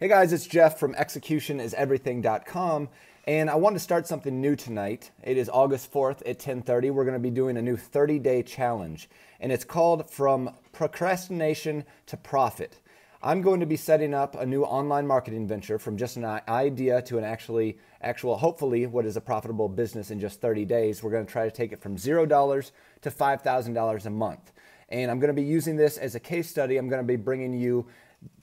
Hey guys, it's Jeff from executioniseverything.com, and I want to start something new tonight. It is August 4th at 10:30. We're going to be doing a new 30-day challenge, and it's called From Procrastination to Profit. I'm going to be setting up a new online marketing venture from just an idea to an actual, hopefully, what is a profitable business in just 30 days. We're going to try to take it from $0 to $5,000 a month. And I'm going to be using this as a case study. I'm going to be bringing you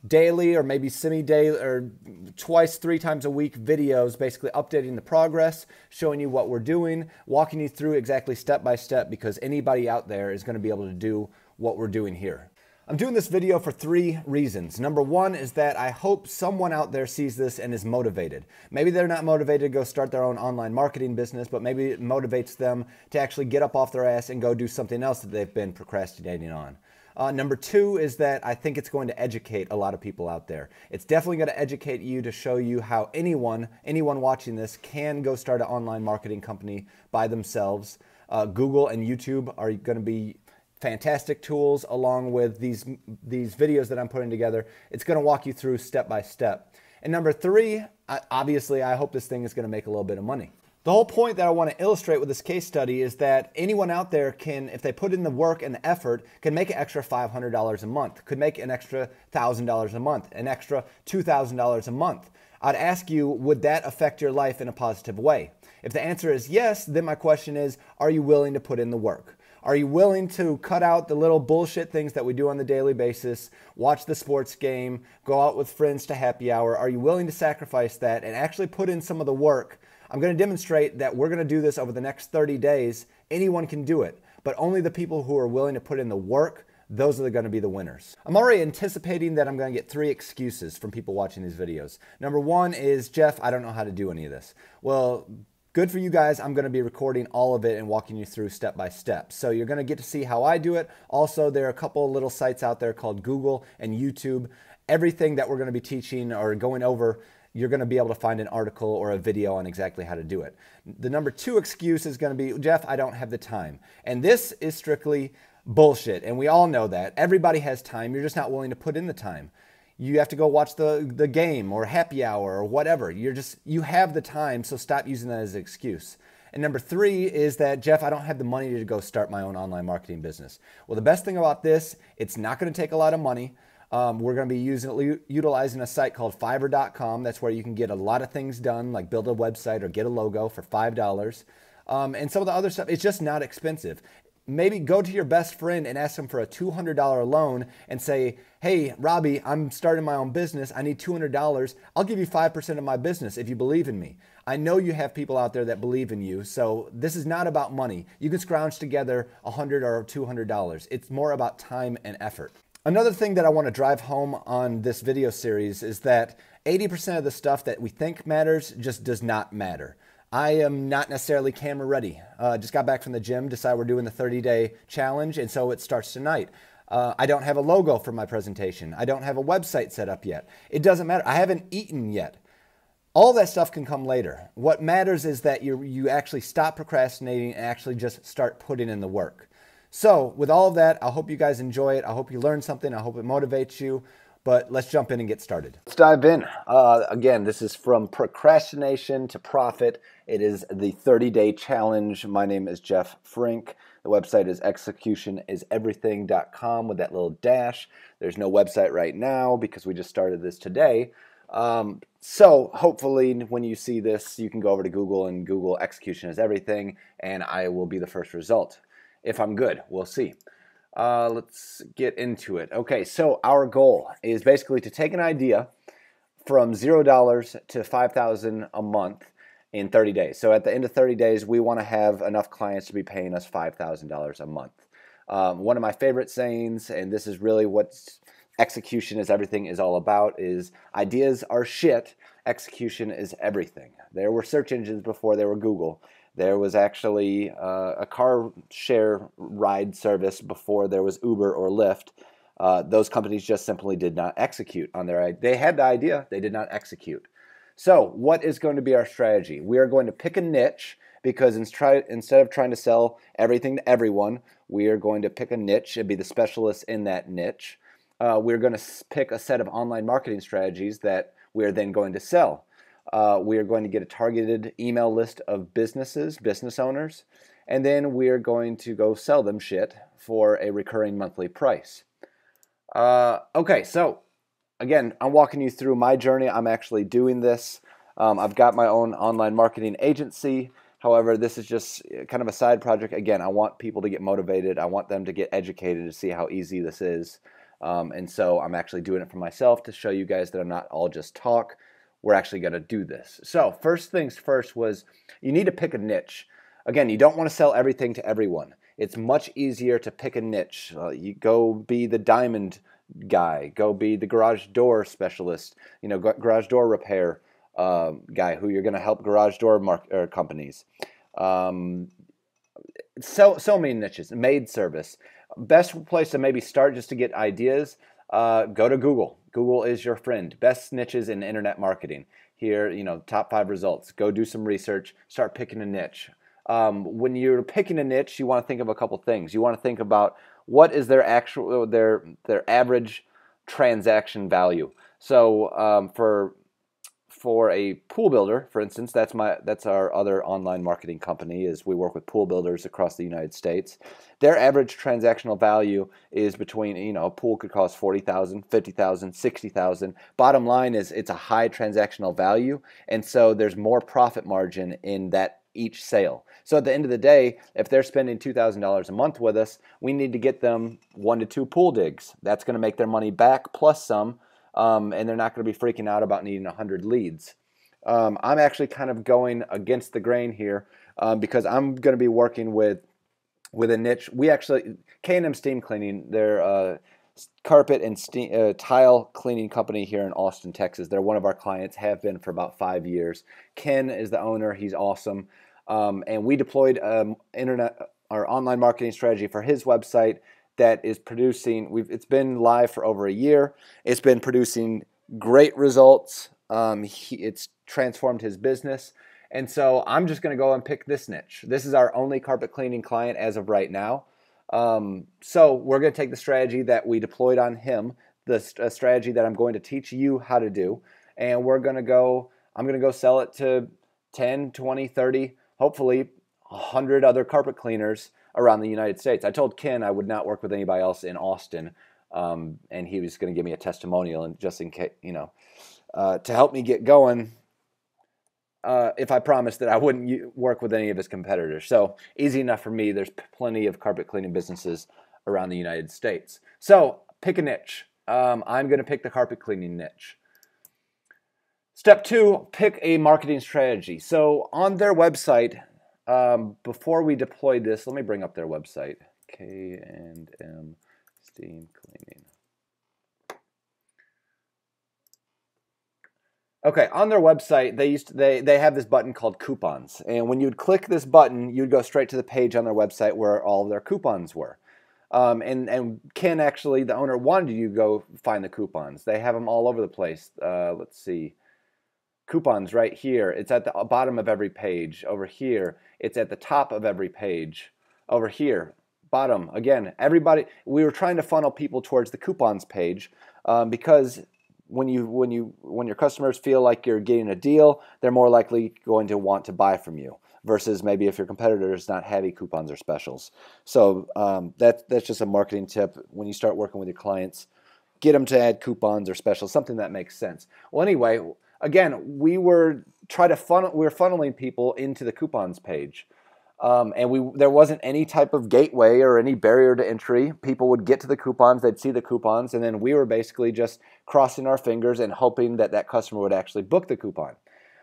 daily or maybe semi-daily or twice, 3 times a week videos, basically updating the progress, showing you what we're doing, walking you through exactly step by step, because anybody out there is going to be able to do what we're doing here. I'm doing this video for 3 reasons. Number 1 is that I hope someone out there sees this and is motivated. Maybe they're not motivated to go start their own online marketing business, but maybe it motivates them to actually get up off their ass and go do something else that they've been procrastinating on. Number 2 is that I think it's going to educate a lot of people out there. It's definitely going to educate you to show you how anyone watching this can go start an online marketing company by themselves. Google and YouTube are going to be fantastic tools along with these videos that I'm putting together. It's going to walk you through step by step. And number 3, obviously, I hope this thing is going to make a little bit of money. The whole point that I want to illustrate with this case study is that anyone out there can, if they put in the work and the effort, can make an extra $500 a month, could make an extra $1,000 a month, an extra $2,000 a month. I'd ask you, would that affect your life in a positive way? If the answer is yes, then my question is, are you willing to put in the work? Are you willing to cut out the little bullshit things that we do on the daily basis, watch the sports game, go out with friends to happy hour? Are you willing to sacrifice that and actually put in some of the work? I'm going to demonstrate that we're going to do this over the next 30 days. Anyone can do it, but only the people who are willing to put in the work, those are going to be the winners. I'm already anticipating that I'm going to get 3 excuses from people watching these videos. Number 1 is, Jeff, I don't know how to do any of this. Well, good for you guys. I'm going to be recording all of it and walking you through step by step. So you're going to get to see how I do it. Also, there are a couple of little sites out there called Google and YouTube. Everything that we're going to be teaching or going over, you're going to be able to find an article or a video on exactly how to do it. The number 2 excuse is going to be, Jeff, I don't have the time. And this is strictly bullshit. And we all know that. Everybody has time. You're just not willing to put in the time. You have to go watch the game or happy hour or whatever. You have the time, so stop using that as an excuse. And number 3 is that, Jeff, I don't have the money to go start my own online marketing business. Well, the best thing about this, it's not going to take a lot of money. We're going to be utilizing a site called Fiverr.com. That's where you can get a lot of things done, like build a website or get a logo for $5. And some of the other stuff, it's just not expensive. Maybe go to your best friend and ask them for a $200 loan and say, hey, Robbie, I'm starting my own business. I need $200. I'll give you 5% of my business if you believe in me. I know you have people out there that believe in you, so this is not about money. You can scrounge together $100 or $200. It's more about time and effort. Another thing that I want to drive home on this video series is that 80% of the stuff that we think matters just does not matter. I am not necessarily camera ready. Just got back from the gym, decided we're doing the 30-day challenge, and so it starts tonight. I don't have a logo for my presentation. I don't have a website set up yet. It doesn't matter. I haven't eaten yet. All that stuff can come later. What matters is that you actually stop procrastinating and actually just start putting in the work. So with all of that, I hope you guys enjoy it. I hope you learn something. I hope it motivates you. But let's jump in and get started. Let's dive in. Again, this is From Procrastination to Profit. It is the 30-day challenge. My name is Jeff Frink. The website is executioniseverything.com with that little dash. There's no website right now because we just started this today. So hopefully when you see this, you can go over to Google and Google Execution is Everything, and I will be the first result. If I'm good, we'll see. Let's get into it. Okay, so our goal is basically to take an idea from $0 to $5,000 a month in 30 days. So at the end of 30 days, we want to have enough clients to be paying us $5,000 a month. One of my favorite sayings, and this is really what execution is everything is all about, is ideas are shit, execution is everything. There were search engines before there were Google. There was actually a car share ride service before there was Uber or Lyft. Those companies just simply did not execute on their idea. They had the idea, they did not execute. So what is going to be our strategy? We are going to pick a niche because instead of trying to sell everything to everyone, we are going to pick a niche and be the specialist in that niche. we're going to pick a set of online marketing strategies that we're then going to sell. We are going to get a targeted email list of business owners, and then we're going to go sell them shit for a recurring monthly price. Okay, so again, I'm walking you through my journey. I'm actually doing this. I've got my own online marketing agency. However, this is just kind of a side project. Again, I want people to get motivated. I want them to get educated to see how easy this is. And so I'm actually doing it for myself to show you guys that I'm not all just talk. We're actually going to do this. So first things first was you need to pick a niche. Again, you don't want to sell everything to everyone. It's much easier to pick a niche. You go be the diamond guy. Go be the garage door specialist. Garage door repair guy who you're going to help garage door companies. So many niches. Maid service. Best place to maybe start just to get ideas. Go to Google. Google is your friend. Best niches in internet marketing. Here, top 5 results. Go do some research. Start picking a niche. When you're picking a niche, you want to think of a couple things. You want to think about what is their average transaction value. So for a pool builder, for instance, that's our other online marketing company. Is we work with pool builders across the United States. Their average transactional value is between, a pool could cost $40,000, $50,000, $60,000. Bottom line is it's a high transactional value, and so there's more profit margin in that each sale. So at the end of the day, if they're spending $2,000 a month with us, we need to get them 1 to 2 pool digs. That's going to make their money back plus some. And they're not going to be freaking out about needing 100 leads. I'm actually kind of going against the grain here because I'm going to be working with a niche. We actually, K&M Steam Cleaning, they're a carpet and tile cleaning company here in Austin, Texas. They're one of our clients, have been for about 5 years. Ken is the owner. He's awesome. And we deployed our online marketing strategy for his website that is producing, it's been live for over a year. It's been producing great results. It's transformed his business. And so I'm just going to go and pick this niche. This is our only carpet cleaning client as of right now. So we're going to take the strategy that we deployed on him, the strategy that I'm going to teach you how to do, and I'm going to go sell it to 10, 20, 30, hopefully 100 other carpet cleaners around the United States. I told Ken I would not work with anybody else in Austin, and he was going to give me a testimonial, and just in case, to help me get going, if I promised that I wouldn't work with any of his competitors. So easy enough for me. There's plenty of carpet cleaning businesses around the United States. So pick a niche. I'm going to pick the carpet cleaning niche. Step 2, pick a marketing strategy. So on their website, before we deployed this, let me bring up their website, K&M Steam Cleaning. Okay, on their website, they have this button called coupons, and when you'd click this button, you'd go straight to the page on their website where all of their coupons were. And Ken, actually, the owner, wanted you to go find the coupons. They have them all over the place. Let's see. Coupons right here. It's at the bottom of every page. Over here, it's at the top of every page. Over here, bottom. Again, we were trying to funnel people towards the coupons page because when your customers feel like you're getting a deal, they're more likely going to want to buy from you versus maybe if your competitor is not heavy coupons or specials. So that's just a marketing tip. When you start working with your clients, get them to add coupons or specials, something that makes sense. Well, anyway, again, we were funneling people into the coupons page. There wasn't any type of gateway or any barrier to entry. People would get to the coupons, they'd see the coupons, and then we were basically just crossing our fingers and hoping that customer would actually book the coupon.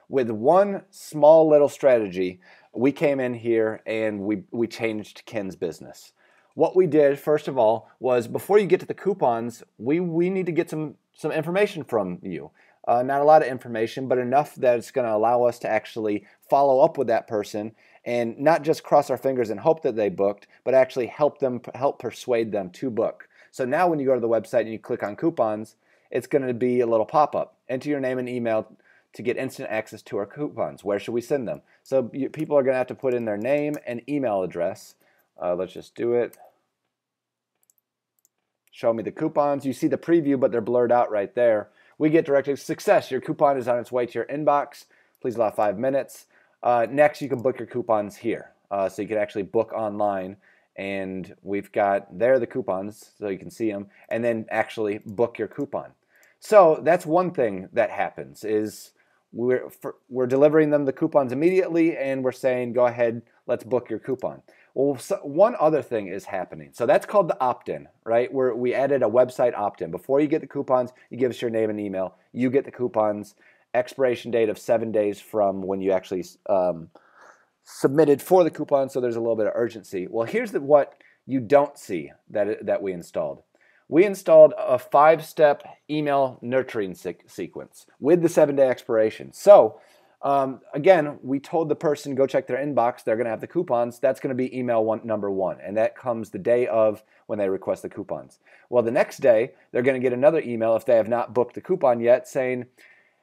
With one small little strategy, we came in here and we changed Ken's business. What we did, first of all, was before you get to the coupons, we need to get some information from you. Not a lot of information, but enough that it's going to allow us to actually follow up with that person and not just cross our fingers and hope that they booked, but actually help persuade them to book. So now when you go to the website and you click on coupons, it's going to be a little pop-up. Enter your name and email to get instant access to our coupons. Where should we send them? So people are going to have to put in their name and email address. Let's just do it. show me the coupons. You see the preview, but they're blurred out right there. We get directed, success, your coupon is on its way to your inbox. Please allow 5 minutes. Next, you can book your coupons here. So you can actually book online, and we've got there the coupons so you can see them, and then actually book your coupon. So that's one thing that happens is we're delivering them the coupons immediately, and we're saying, go ahead, let's book your coupon. Well, so one other thing is happening. So that's called the opt-in, right? Where we added a website opt-in. Before you get the coupons, you give us your name and email. You get the coupons. Expiration date of 7 days from when you actually submitted for the coupon, so there's a little bit of urgency. Well, here's what you don't see that we installed. We installed a 5-step email nurturing sequence with the 7-day expiration. So again, we told the person, go check their inbox. They're going to have the coupons. That's going to be email number 1, and that comes the day of when they request the coupons. Well, the next day, they're going to get another email if they have not booked the coupon yet saying,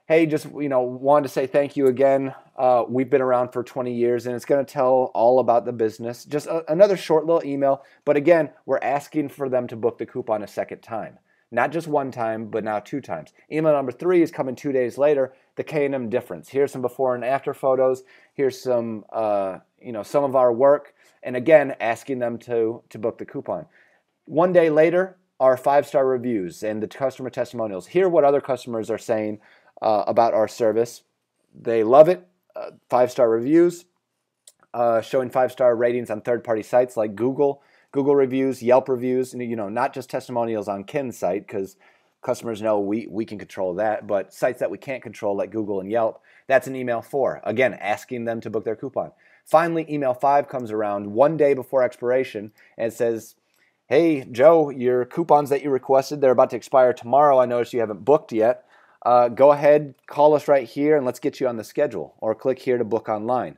hey, just wanted to say thank you again. We've been around for 20 years, and it's going to tell all about the business. Just another short little email. But again, we're asking for them to book the coupon a second time. Not just one time, but now 2 times. Email number 3 is coming 2 days later. The K&M difference. Here's some before and after photos. Here's some, some of our work. And again, asking them to book the coupon. 1 day later, our 5-star reviews and the customer testimonials. Hear what other customers are saying about our service. They love it. 5-star reviews, showing 5-star ratings on third-party sites like Google reviews, Yelp reviews, and not just testimonials on Ken's site, because customers know we can control that, but sites that we can't control like Google and Yelp, that's an email 4. Again, asking them to book their coupon. Finally, email 5 comes around 1 day before expiration, and it says, hey, Joe, your coupons that you requested, they're about to expire tomorrow. I noticed you haven't booked yet. Go ahead, call us right here, and let's get you on the schedule, or click here to book online.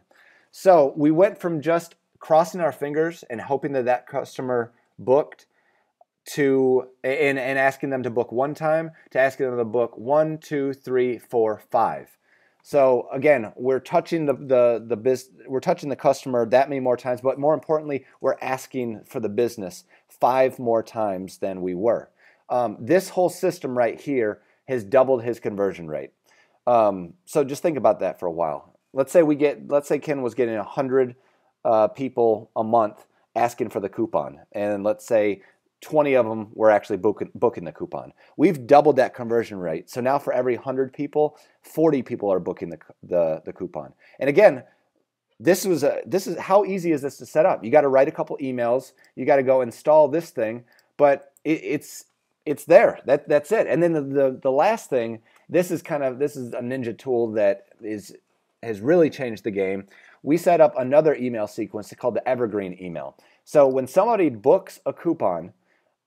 So we went from just crossing our fingers and hoping that customer booked to and asking them to book 1 time to asking them to book 1, 2, 3, 4, 5. So again, we're touching we're touching the customer that many more times, but more importantly, we're asking for the business 5 more times than we were. This whole system right here has doubled his conversion rate. So just think about that for a while. Let's say Ken was getting 100 people a month asking for the coupon, and let's say 20 of them were actually booking the coupon. We've doubled that conversion rate. So now for every 100 people, 40 people are booking the coupon. And again, this is how easy is this to set up? You got to write a couple emails. You got to go install this thing, but it's there. That's it. And then the last thing, this is a ninja tool that has really changed the game. We set up another email sequence called the evergreen email. So when somebody books a coupon,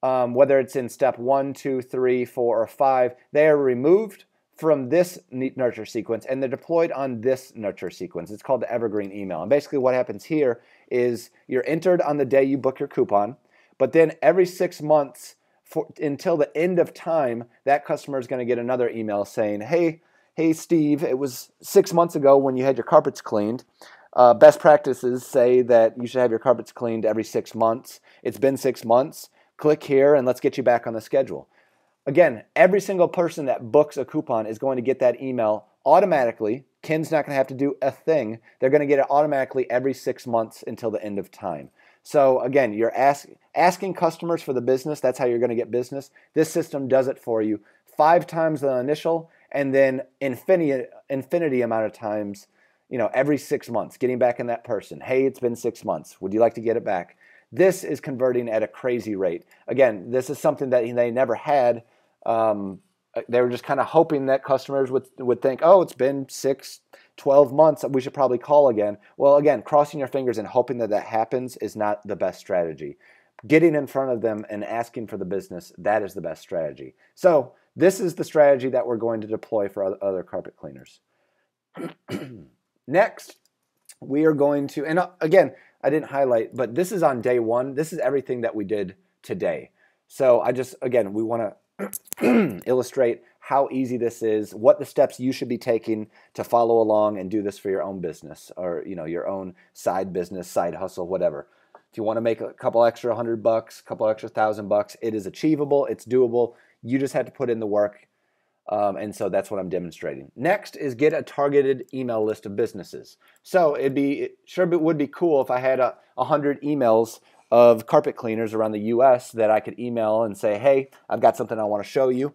whether it's in step 1, 2, 3, 4, or 5, they are removed from this nurture sequence and they're deployed on this nurture sequence. It's called the evergreen email. And basically what happens here is you're entered on the day you book your coupon, but then every 6 months until the end of time, that customer is going to get another email saying, hey Steve, it was 6 months ago when you had your carpets cleaned. Best practices say that you should have your carpets cleaned every 6 months. It's been 6 months. Click here and let's get you back on the schedule. Again, every single person that books a coupon is going to get that email automatically. Ken's not going to have to do a thing. They're going to get it automatically every 6 months until the end of time. So again, you're asking customers for the business. That's how you're going to get business. This system does it for you 5 times the initial, and then infinity amount of times, every 6 months, getting back in that person. Hey, it's been 6 months. Would you like to get it back? This is converting at a crazy rate. Again, this is something that they never had. They were just kind of hoping that customers would think, oh, it's been 6, 12 months, we should probably call again. Well, again, crossing your fingers and hoping that happens is not the best strategy. Getting in front of them and asking for the business, that is the best strategy. So this is the strategy that we're going to deploy for other carpet cleaners. Next, we are going to, and again, I didn't highlight, but this is on day 1. This is everything that we did today. So we want to illustrate how easy this is, what the steps you should be taking to follow along and do this for your own business or your own side business, side hustle, whatever. If you want to make a couple extra $100, a couple extra $1,000, it is achievable. It's doable. You just have to put in the work. And so that's what I'm demonstrating. Next is get a targeted email list of businesses. So it would be cool if I had 100 emails of carpet cleaners around the U.S. that I could email and say, hey, I've got something I want to show you.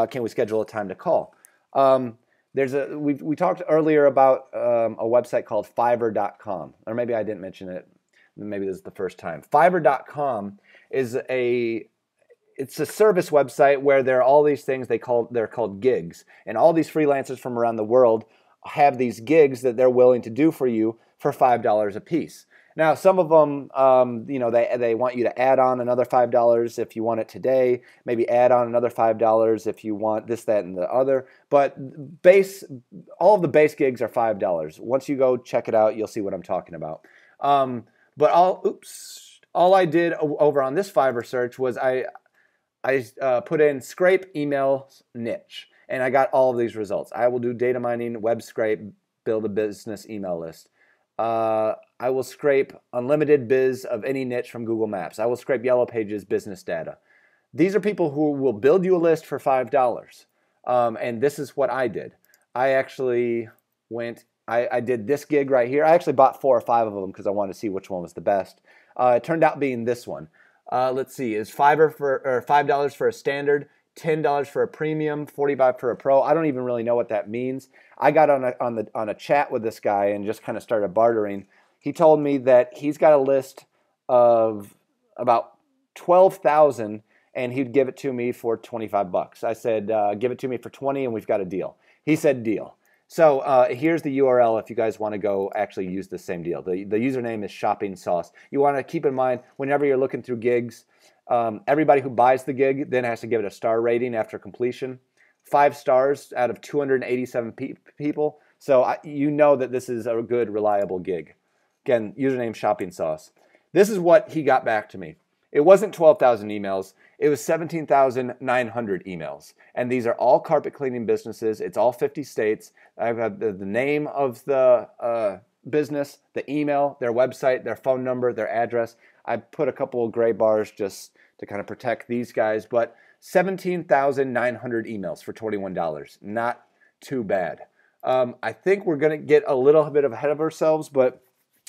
Can we schedule a time to call? We talked earlier about a website called Fiverr.com, or maybe I didn't mention it. Maybe this is the first time. Fiverr.com is it's a service website where there are all these things they're called gigs, and all these freelancers from around the world have these gigs that they're willing to do for you for $5 a piece. Now, some of them, they want you to add on another $5 if you want it today, maybe add on another $5 if you want this, that, and the other. But all of the base gigs are $5. Once you go check it out, you'll see what I'm talking about. But all I did over on this Fiverr search was I put in scrape email niche, and I got all of these results. I will do data mining, web scrape, build a business email list. I will scrape unlimited biz of any niche from Google Maps. I will scrape Yellow Pages business data. These are people who will build you a list for $5. And this is what I did. I actually I did this gig right here. I actually bought 4 or 5 of them because I wanted to see which one was the best. It turned out being this one. Let's see, is $5 for a standard, $10 for a premium, $45 for a pro. I don't even really know what that means. I got on a chat with this guy and just kind of started bartering. He told me that he's got a list of about 12,000 and he'd give it to me for $25. I said, give it to me for 20 and we've got a deal. He said deal. So here's the URL if you guys want to go actually use the same deal. The username is Shopping Sauce. You want to keep in mind whenever you're looking through gigs, everybody who buys the gig then has to give it a star rating after completion. 5 stars out of 287 people. So you know that this is a good, reliable gig. Again, username Shopping Sauce. This is what he got back to me. It wasn't 12,000 emails. It was 17,900 emails. And these are all carpet cleaning businesses. It's all 50 states. I've got the name of the business, the email, their website, their phone number, their address. I put a couple of gray bars just to kind of protect these guys. But 17,900 emails for $21. Not too bad. I think we're going to get a little bit ahead of ourselves, but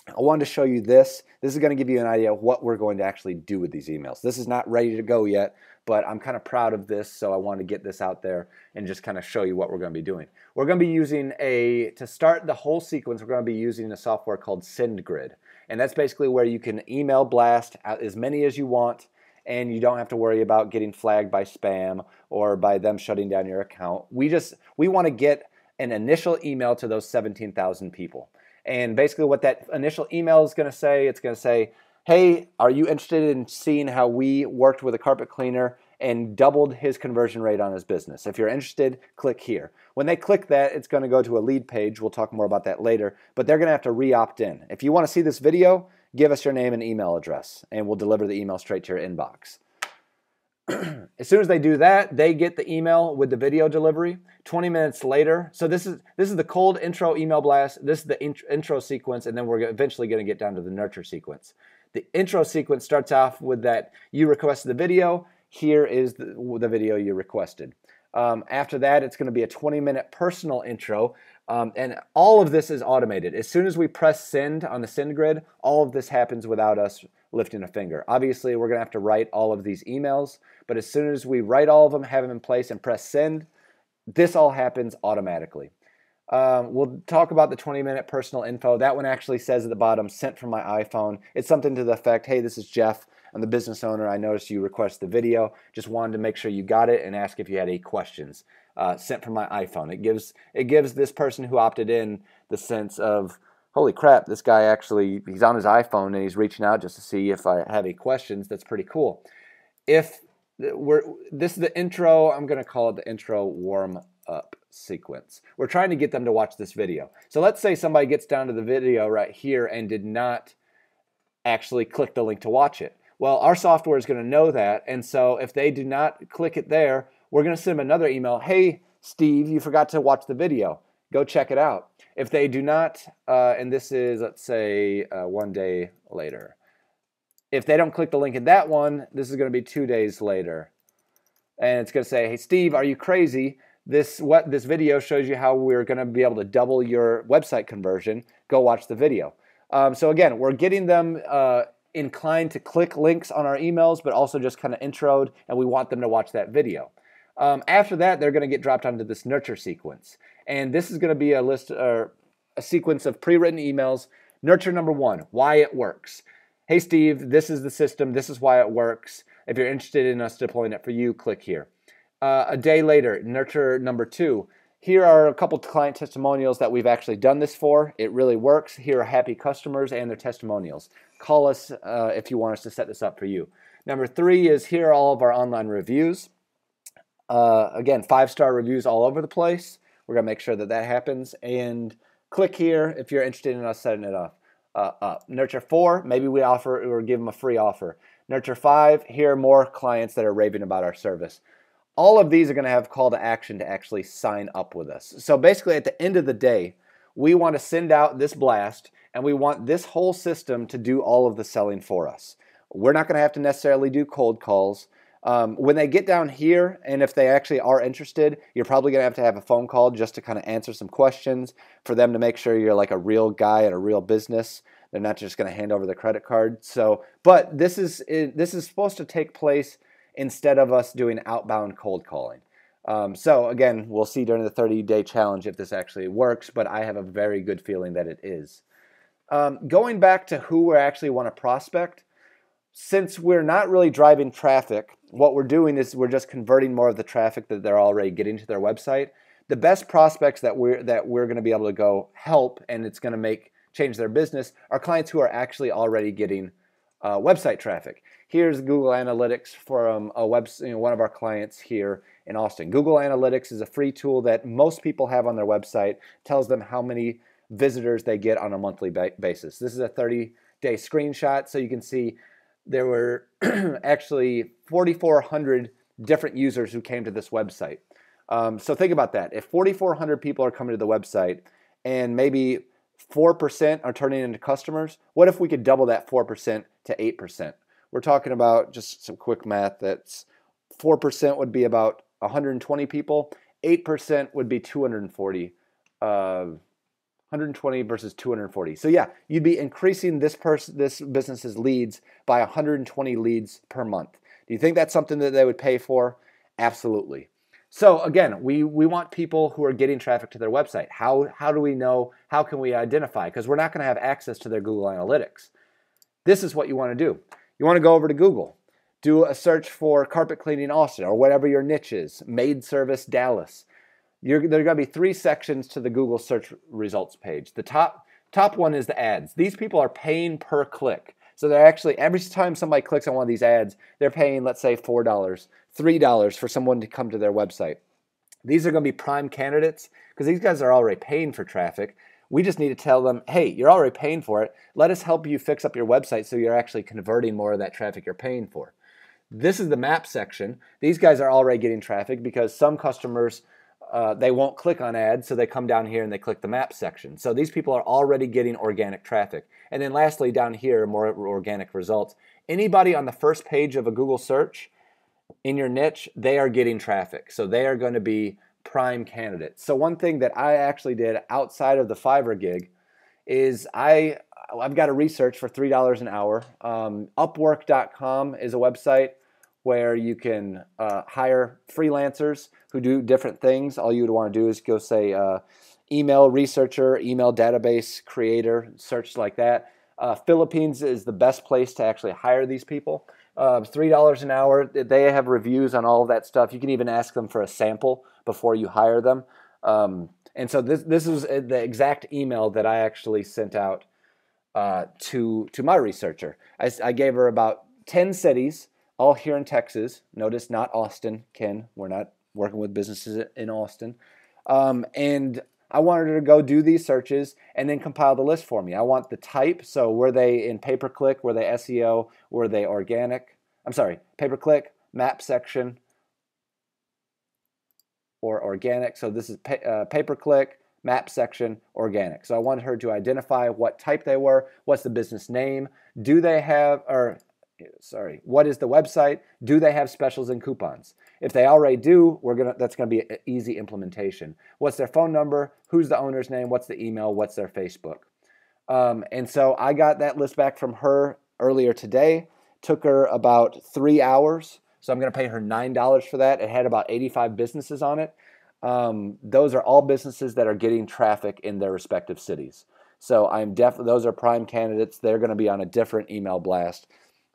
I wanted to show you this. This is going to give you an idea of what we're going to actually do with these emails. This is not ready to go yet, but I'm kind of proud of this, so I want to get this out there and just kind of show you what we're going to be doing. We're going to be using to start the whole sequence, we're going to be using a software called SendGrid. And that's basically where you can email blast out as many as you want, and you don't have to worry about getting flagged by spam or by them shutting down your account. We want to get an initial email to those 17,000 people. And basically what that initial email is going to say, it's going to say, hey, are you interested in seeing how we worked with a carpet cleaner and doubled his conversion rate on his business? If you're interested, click here. When they click that, it's going to go to a lead page. We'll talk more about that later, but they're going to have to re-opt in. If you want to see this video, give us your name and email address, and we'll deliver the email straight to your inbox. As soon as they do that, they get the email with the video delivery. 20 minutes later, so this is the cold intro email blast. This is the intro sequence, and then we're eventually going to get down to the nurture sequence. The intro sequence starts off with that you requested the video. Here is the video you requested. After that, it's going to be a 20-minute personal intro, and all of this is automated. As soon as we press send on the send grid, all of this happens without us lifting a finger. Obviously, we're going to have to write all of these emails, but as soon as we write all of them, have them in place, and press send, this all happens automatically. We'll talk about the 20-minute personal info. That one actually says at the bottom, sent from my iPhone. It's something to the effect, hey, this is Jeff. I'm the business owner. I noticed you requested the video. Just wanted to make sure you got it and ask if you had any questions. Sent from my iPhone. It gives this person who opted in the sense of, holy crap, this guy actually, he's on his iPhone and he's reaching out just to see if I have any questions. That's pretty cool. This is the intro, I'm going to call it the intro warm-up sequence. We're trying to get them to watch this video. So let's say somebody gets down to the video right here and did not actually click the link to watch it. Well, our software is going to know that, and so if they do not click it there, we're going to send them another email. Hey, Steve, you forgot to watch the video. Go check it out. If they do not, and this is, let's say, 1 day later. If they don't click the link in that one, this is going to be 2 days later. And it's going to say, hey, Steve, are you crazy? This video shows you how we're going to be able to double your website conversion. Go watch the video. So again, we're getting them inclined to click links on our emails, but also just kind of introed, and we want them to watch that video. After that, they're going to get dropped onto this nurture sequence. And this is going to be a list or a sequence of pre-written emails. Nurture number 1, why it works. Hey, Steve, this is the system. This is why it works. If you're interested in us deploying it for you, click here. A day later, nurture number 2. Here are a couple client testimonials that we've actually done this for. It really works. Here are happy customers and their testimonials. Call us if you want us to set this up for you. Number 3 is here are all of our online reviews. Again, 5-star reviews all over the place. We're going to make sure that that happens. And click here if you're interested in us setting it up. Nurture 4, maybe we offer or give them a free offer. Nurture 5, here are more clients that are raving about our service. All of these are going to have call to action to actually sign up with us. So basically at the end of the day, we want to send out this blast and we want this whole system to do all of the selling for us. We're not going to have to necessarily do cold calls. When they get down here, and if they actually are interested, you're probably going to have a phone call just to kind of answer some questions for them to make sure you're like a real guy at a real business. They're not just going to hand over the credit card. So, but this is supposed to take place instead of us doing outbound cold calling. So again, we'll see during the 30-day challenge if this actually works, but I have a very good feeling that it is. Going back to who we actually want to prospect, since we're not really driving traffic, what we're doing is we're just converting more of the traffic that they're already getting to their website. The best prospects that we're going to be able to go help, and it's going to change their business, are clients who are actually already getting website traffic. Here's Google Analytics from one of our clients here in Austin. Google Analytics is a free tool that most people have on their website. Tells them how many visitors they get on a monthly basis. This is a 30-day screenshot, so you can see there were actually 4,400 different users who came to this website. So think about that. If 4,400 people are coming to the website and maybe 4% are turning into customers, what if we could double that 4% to 8%? We're talking about just some quick math. That's 4% would be about 120 people. 8% would be 240. 120 versus 240. So yeah, you'd be increasing this business's leads by 120 leads per month. Do you think that's something that they would pay for? Absolutely. So again, we want people who are getting traffic to their website. How do we know? How can we identify? Because we're not going to have access to their Google Analytics. This is what you want to do. You want to go over to Google, do a search for carpet cleaning Austin or whatever your niche is, maid service Dallas. There are going to be 3 sections to the Google search results page. The top one is the ads. These people are paying per click. So they're actually, every time somebody clicks on one of these ads, they're paying, let's say, $4, $3 for someone to come to their website. These are going to be prime candidates because these guys are already paying for traffic. We just need to tell them, hey, you're already paying for it. Let us help you fix up your website so you're actually converting more of that traffic you're paying for. This is the map section. These guys are already getting traffic because some customers, they won't click on ads, so they come down here and they click the map section. So these people are already getting organic traffic. And then lastly, down here, more organic results. Anybody on the first page of a Google search in your niche, they are getting traffic. So they are going to be prime candidates. So one thing that I actually did outside of the Fiverr gig is I've got a research for $3 an hour. Upwork.com is a website where you can hire freelancers who do different things. All you would want to do is go say email researcher, email database creator, search like that. Philippines is the best place to actually hire these people. $3 an hour. They have reviews on all of that stuff. You can even ask them for a sample before you hire them. And so this is the exact email that I actually sent out to my researcher. I gave her about 10 cities, all here in Texas. Notice not Austin, Ken. We're not working with businesses in Austin. And I wanted her to go do these searches and then compile the list for me. I want the type. So were they in pay-per-click? Were they SEO? Were they organic? I'm sorry, pay-per-click, map section, or organic. So this is pay-per-click, map section, organic. So I wanted her to identify what type they were, what's the business name, do they have, or sorry, what is the website? Do they have specials and coupons? If they already do, that's gonna be an easy implementation. What's their phone number? Who's the owner's name? What's the email? What's their Facebook? And so I got that list back from her earlier today. Took her about 3 hours. So I'm going to pay her $9 for that. It had about 85 businesses on it. Those are all businesses that are getting traffic in their respective cities. So those are prime candidates. They're going to be on a different email blast.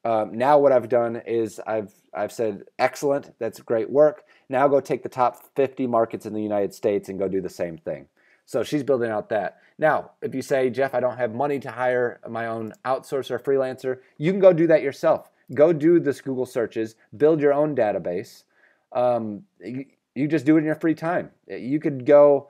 Now what I've done is I've said, excellent, that's great work. Now go take the top 50 markets in the United States and go do the same thing. So she's building out that. Now, if you say, Jeff, I don't have money to hire my own outsourcer or freelancer, you can go do that yourself. Go do this Google searches, build your own database. You just do it in your free time. You could go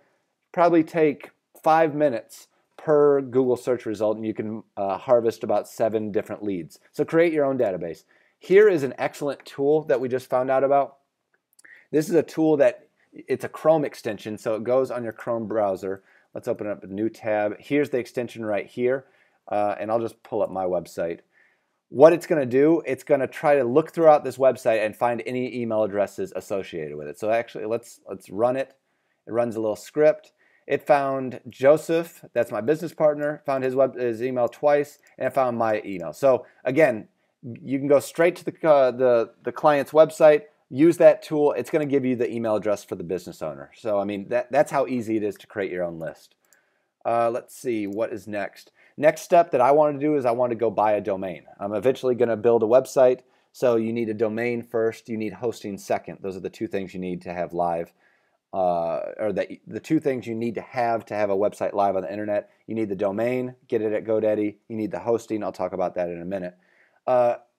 probably take 5 minutes per Google search result, and you can harvest about 7 different leads. So create your own database. Here is an excellent tool that we just found out about. This is a tool that it's a Chrome extension, so it goes on your Chrome browser. Let's open up a new tab. Here's the extension right here, and I'll just pull up my website. What it's going to do, it's going to try to look throughout this website and find any email addresses associated with it. So actually, let's run it. It runs a little script. It found Joseph, that's my business partner, found his email twice, and it found my email. So again, you can go straight to the client's website, use that tool. It's going to give you the email address for the business owner. So I mean, that's how easy it is to create your own list. Let's see, what is next? Next step that I want to do is I want to go buy a domain. I'm eventually going to build a website. So you need a domain first, you need hosting second. Those are the 2 things you need to have live. The 2 things you need to have a website live on the internet. You need the domain, get it at GoDaddy. You need the hosting. I'll talk about that in a minute.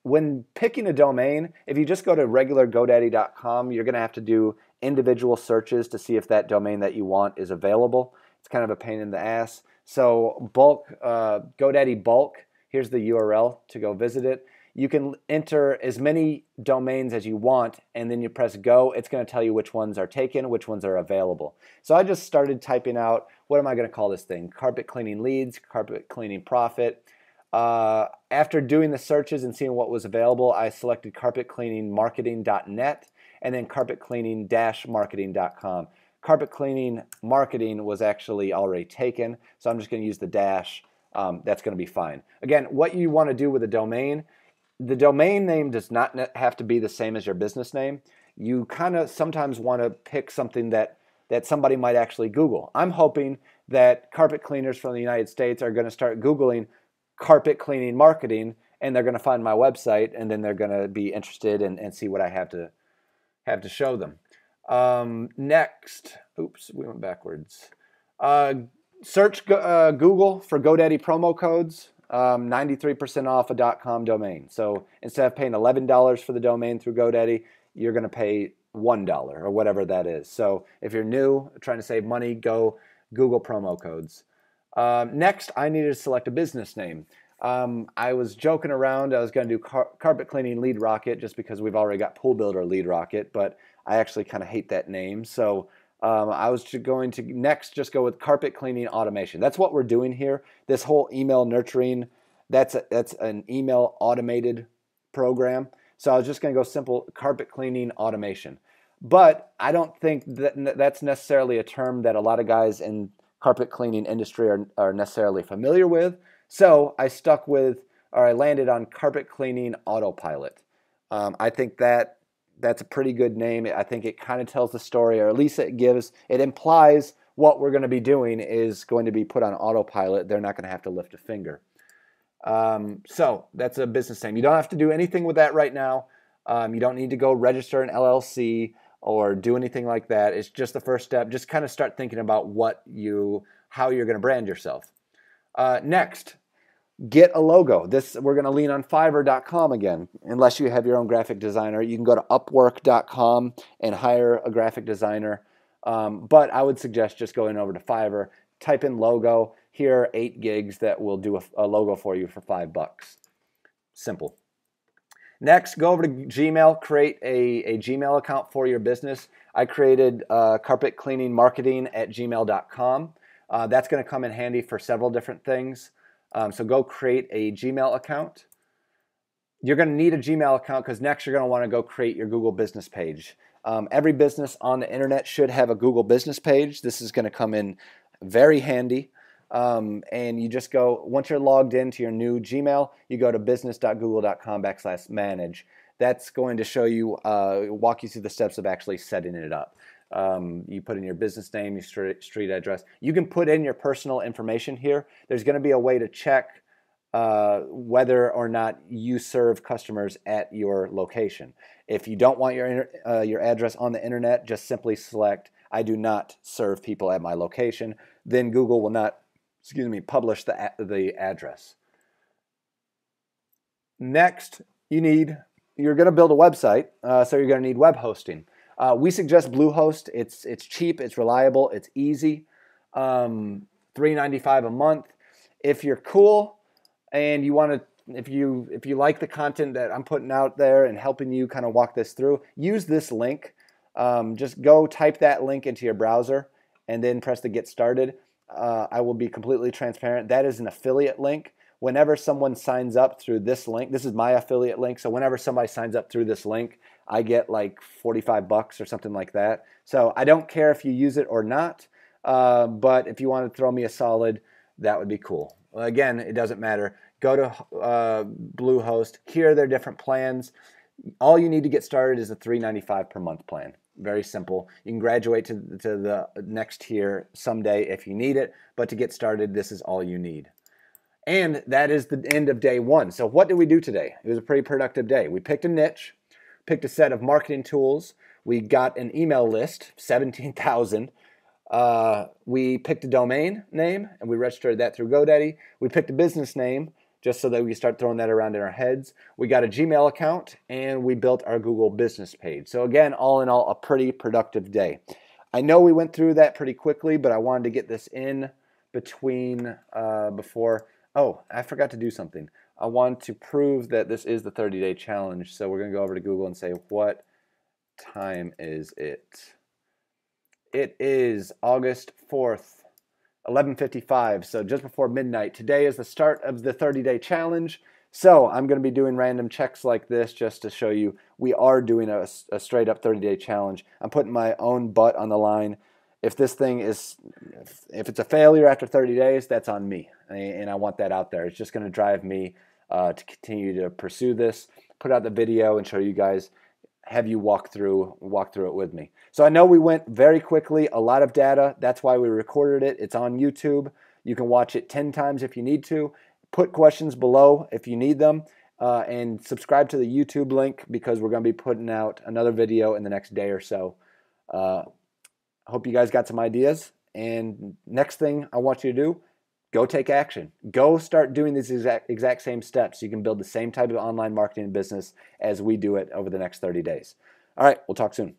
When picking a domain, if you just go to regular GoDaddy.com, you're going to have to do individual searches to see if that domain that you want is available. It's kind of a pain in the ass. So GoDaddy bulk, here's the URL to go visit it. You can enter as many domains as you want, and then you press go. It's going to tell you which ones are taken, which ones are available. So I just started typing out, what am I going to call this thing? Carpet cleaning leads, carpet cleaning profit. After doing the searches and seeing what was available, I selected carpetcleaningmarketing.net and then carpetcleaning-marketing.com. Carpet cleaning marketing was actually already taken, so I'm just going to use the dash. That's going to be fine. Again, what you want to do with a domain, the domain name does not have to be the same as your business name. You kind of sometimes want to pick something that somebody might actually Google. I'm hoping that carpet cleaners from the United States are going to start Googling carpet cleaning marketing, and they're going to find my website, and then they're going to be interested and see what I have to show them. Next, oops, we went backwards. Search Google for GoDaddy promo codes, 93% off a .com domain. So instead of paying $11 for the domain through GoDaddy, you're going to pay $1 or whatever that is. So if you're new, trying to save money, go Google promo codes. Next, I needed to select a business name. I was joking around. I was going to do carpet cleaning lead rocket just because we've already got pool builder lead rocket, but I actually kind of hate that name. So I was going to next just go with carpet cleaning automation. That's what we're doing here. This whole email nurturing, that's an email automated program. So I was just going to go simple carpet cleaning automation. But I don't think that's necessarily a term that a lot of guys in carpet cleaning industry are necessarily familiar with. So I landed on carpet cleaning autopilot. I think that's a pretty good name. I think it kind of tells the story, or at least it implies what we're going to be doing is going to be put on autopilot. They're not going to have to lift a finger. So that's a business name. You don't have to do anything with that right now. You don't need to go register an LLC or do anything like that. It's just the first step. Just kind of start thinking about how you're going to brand yourself. Next, get a logo. We're going to lean on Fiverr.com again. Unless you have your own graphic designer, you can go to Upwork.com and hire a graphic designer. But I would suggest just going over to Fiverr, type in logo. Here are 8 gigs that will do a logo for you for $5. Simple. Next, go over to Gmail, create a Gmail account for your business. I created carpetcleaningmarketing@gmail.com. That's going to come in handy for several different things. So go create a Gmail account. You're going to need a Gmail account because next you're going to want to go create your Google business page. Every business on the internet should have a Google business page. This is going to come in very handy. And you just go, once you're logged into your new Gmail, you go to business.google.com/manage. That's going to show you, walk you through the steps of actually setting it up. You put in your business name, your street address. You can put in your personal information here. There's going to be a way to check whether or not you serve customers at your location. If you don't want your address on the internet, just simply select I do not serve people at my location. Then Google will not, publish the address. Next, you're going to build a website, so you're going to need web hosting. We suggest Bluehost. It's cheap, it's reliable, it's easy. $3.95 a month. If you're cool and you want to, if you like the content that I'm putting out there and helping you kind of walk this through, use this link. Just go type that link into your browser and then press the get started. I will be completely transparent. That is an affiliate link. Whenever someone signs up through this link, this is my affiliate link. So whenever somebody signs up through this link, I get like $45 or something like that. So I don't care if you use it or not. But if you want to throw me a solid, that would be cool. Again, it doesn't matter. Go to Bluehost. Here are their different plans. All you need to get started is a $3.95 per month plan. Very simple. You can graduate to the next tier someday if you need it, but to get started, this is all you need. And that is the end of day one. So what did we do today? It was a pretty productive day. We picked a niche, picked a set of marketing tools. We got an email list, 17,000. We picked a domain name, and we registered that through GoDaddy. We picked a business name, just so that we can start throwing that around in our heads. We got a Gmail account, and we built our Google business page. So again, all in all, a pretty productive day. I know we went through that pretty quickly, but I wanted to get this in between before. Oh, I forgot to do something. I want to prove that this is the 30-day challenge. So we're going to go over to Google and say, what time is it? It is August 4th. 11:55, so just before midnight. Today is the start of the 30-day challenge. So I'm going to be doing random checks like this just to show you we are doing a straight up 30-day challenge. I'm putting my own butt on the line. If this thing is, if it's a failure after 30 days, that's on me. And I want that out there. It's just going to drive me to continue to pursue this, put out the video and show you guys, have you walk through it with me. So I know we went very quickly, a lot of data. That's why we recorded it. It's on YouTube. You can watch it 10 times if you need to. Put questions below if you need them. And subscribe to the YouTube link because we're going to be putting out another video in the next day or so. I hope you guys got some ideas. And next thing I want you to do, go take action. Go start doing these exact same steps. You can build the same type of online marketing business as we do it over the next 30 days. All right, we'll talk soon.